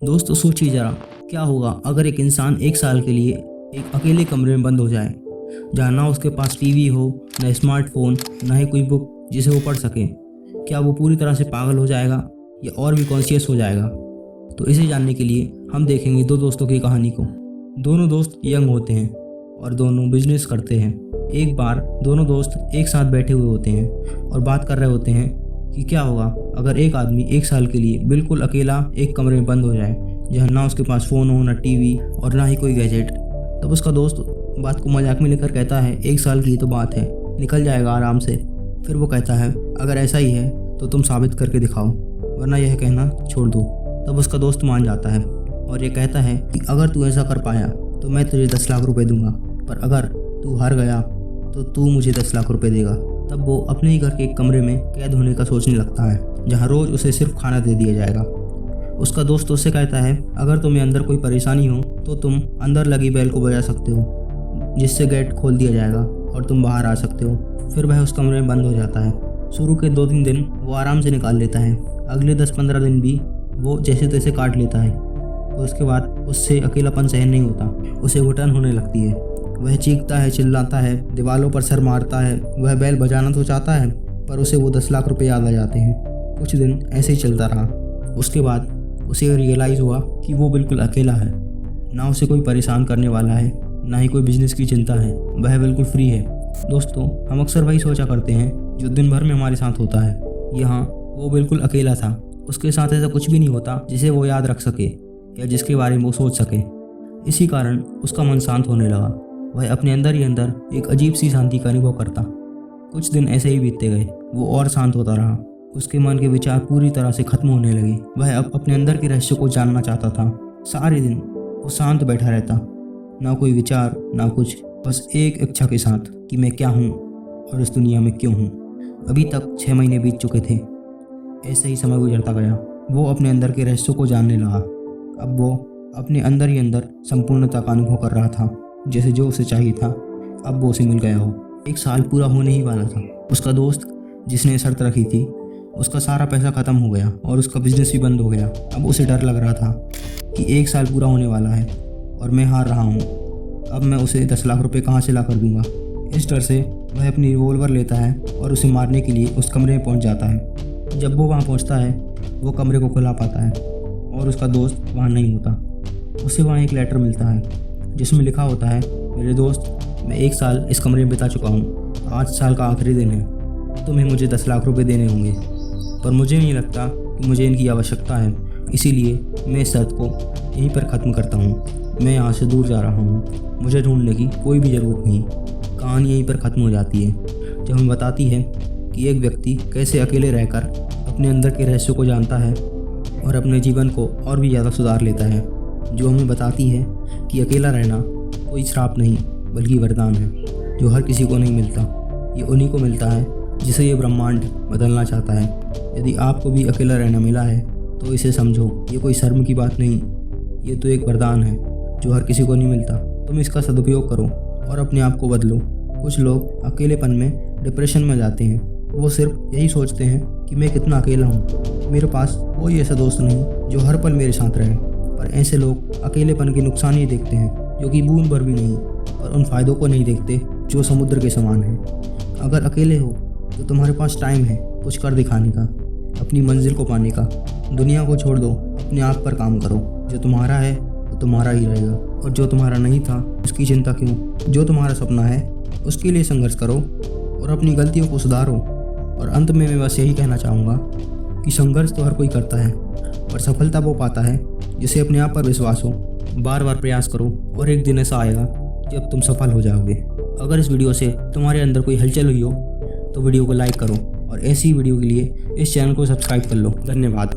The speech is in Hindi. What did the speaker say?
दोस्तों सोचिए ज़रा, क्या होगा अगर एक इंसान एक साल के लिए एक अकेले कमरे में बंद हो जाए, जहाँ ना उसके पास टीवी हो, ना स्मार्टफोन, ना ही कोई बुक जिसे वो पढ़ सके। क्या वो पूरी तरह से पागल हो जाएगा या और भी कॉन्शियस हो जाएगा? तो इसे जानने के लिए हम देखेंगे दो दोस्तों की कहानी को। दोनों दोस्त यंग होते हैं और दोनों बिजनेस करते हैं। एक बार दोनों दोस्त एक साथ बैठे हुए होते हैं और बात कर रहे होते हैं कि क्या होगा अगर एक आदमी एक साल के लिए बिल्कुल अकेला एक कमरे में बंद हो जाए, जहाँ ना उसके पास फ़ोन हो, ना टीवी और ना ही कोई गैजेट। तब उसका दोस्त बात को मजाक में लेकर कहता है, एक साल की तो बात है, निकल जाएगा आराम से। फिर वो कहता है, अगर ऐसा ही है तो तुम साबित करके दिखाओ, वरना यह कहना छोड़ दो। तब उसका दोस्त मान जाता है और ये कहता है कि अगर तू ऐसा कर पाया तो मैं तुझे 10 लाख रुपए दूंगा, पर अगर तू हार गया तो तू मुझे 10 लाख रुपए देगा। तब वो अपने ही घर के एक कमरे में कैद होने का सोचने लगता है, जहाँ रोज़ उसे सिर्फ खाना दे दिया जाएगा। उसका दोस्त उससे कहता है, अगर तुम्हें अंदर कोई परेशानी हो तो तुम अंदर लगी बेल को बजा सकते हो, जिससे गेट खोल दिया जाएगा और तुम बाहर आ सकते हो। फिर वह उस कमरे में बंद हो जाता है। शुरू के 2-3 दिन वो आराम से निकाल लेता है। अगले 10-15 दिन भी वो जैसे तैसे काट लेता है। उसके बाद उससे अकेलापन सहन नहीं होता, उसे घुटन होने लगती है। वह चीखता है, चिल्लाता है, दीवारों पर सर मारता है। वह बैल बजाना तो चाहता है, पर उसे वो 10 लाख रुपए याद आ जाते हैं। कुछ दिन ऐसे ही चलता रहा। उसके बाद उसे रियलाइज़ हुआ कि वो बिल्कुल अकेला है। ना उसे कोई परेशान करने वाला है, ना ही कोई बिजनेस की चिंता है। वह बिल्कुल फ्री है। दोस्तों, हम अक्सर वही सोचा करते हैं जो दिन भर में हमारे साथ होता है। यहाँ वो बिल्कुल अकेला था। उसके साथ ऐसा कुछ भी नहीं होता जिसे वो याद रख सके या जिसके बारे में वो सोच सके। इसी कारण उसका मन शांत होने लगा। वह अपने अंदर ही अंदर एक अजीब सी शांति का अनुभव करता। कुछ दिन ऐसे ही बीतते गए। वो और शांत होता रहा। उसके मन के विचार पूरी तरह से खत्म होने लगे। वह अब अपने अंदर के रहस्य को जानना चाहता था। सारे दिन वो शांत बैठा रहता, ना कोई विचार, ना कुछ, बस एक इच्छा के साथ कि मैं क्या हूँ और इस दुनिया में क्यों हूँ। अभी तक 6 महीने बीत चुके थे। ऐसे ही समय गुजरता गया। वो अपने अंदर के रहस्यों को जानने लगा। अब वो अपने अंदर ही अंदर संपूर्णता का अनुभव कर रहा था, जैसे जो उसे चाहिए था अब वो उसे मिल गया हो। 1 साल पूरा होने ही वाला था। उसका दोस्त जिसने शर्त रखी थी, उसका सारा पैसा ख़त्म हो गया और उसका बिजनेस भी बंद हो गया। अब उसे डर लग रहा था कि 1 साल पूरा होने वाला है और मैं हार रहा हूँ। अब मैं उसे 10 लाख रुपए कहाँ से ला कर दूंगा। इस डर से वह अपनी रिवॉल्वर लेता है और उसे मारने के लिए उस कमरे में पहुँच जाता है। जब वो वहाँ पहुँचता है, वो कमरे को खुला पाता है और उसका दोस्त वहाँ नहीं होता। उसे वहाँ एक लेटर मिलता है जिसमें लिखा होता है, मेरे दोस्त, मैं 1 साल इस कमरे में बिता चुका हूँ। 5 साल का आखिरी दिन है। तुम्हें मुझे 10 लाख रुपए देने होंगे, पर मुझे नहीं लगता कि मुझे इनकी आवश्यकता है। इसीलिए मैं इस शर्त को यहीं पर ख़त्म करता हूँ। मैं यहाँ से दूर जा रहा हूँ। मुझे ढूंढने की कोई भी ज़रूरत नहीं। कहानी यहीं पर ख़त्म हो जाती है, जो हमें बताती है कि एक व्यक्ति कैसे अकेले रहकर अपने अंदर के रहस्यों को जानता है और अपने जीवन को और भी ज़्यादा सुधार लेता है। जो हमें बताती है कि अकेला रहना कोई श्राप नहीं, बल्कि वरदान है, जो हर किसी को नहीं मिलता। ये उन्हीं को मिलता है जिसे ये ब्रह्मांड बदलना चाहता है। यदि आपको भी अकेला रहना मिला है तो इसे समझो, ये कोई शर्म की बात नहीं, ये तो एक वरदान है जो हर किसी को नहीं मिलता। तुम इसका सदुपयोग करो और अपने आप को बदलो। कुछ लोग अकेलेपन में डिप्रेशन में जाते हैं। वो सिर्फ यही सोचते हैं कि मैं कितना अकेला हूँ, मेरे पास कोई ऐसा दोस्त नहीं जो हर पल मेरे साथ रहे। पर ऐसे लोग अकेलेपन के नुकसान ही देखते हैं, जो कि बूंद भर भी नहीं, और उन फायदों को नहीं देखते जो समुद्र के समान है। अगर अकेले हो तो तुम्हारे पास टाइम है कुछ कर दिखाने का, अपनी मंजिल को पाने का। दुनिया को छोड़ दो, अपने आप पर काम करो। जो तुम्हारा है वो तुम्हारा ही रहेगा, और जो तुम्हारा नहीं था उसकी चिंता क्यों। जो तुम्हारा सपना है उसके लिए संघर्ष करो और अपनी गलतियों को सुधारो। और अंत में मैं बस यही कहना चाहूँगा कि संघर्ष तो हर कोई करता है, पर सफलता वो पाता है जिसे अपने आप पर विश्वास हो। बार बार प्रयास करो और एक दिन ऐसा आएगा जब तुम सफल हो जाओगे। अगर इस वीडियो से तुम्हारे अंदर कोई हलचल हुई हो तो वीडियो को लाइक करो और ऐसी वीडियो के लिए इस चैनल को सब्सक्राइब कर लो। धन्यवाद।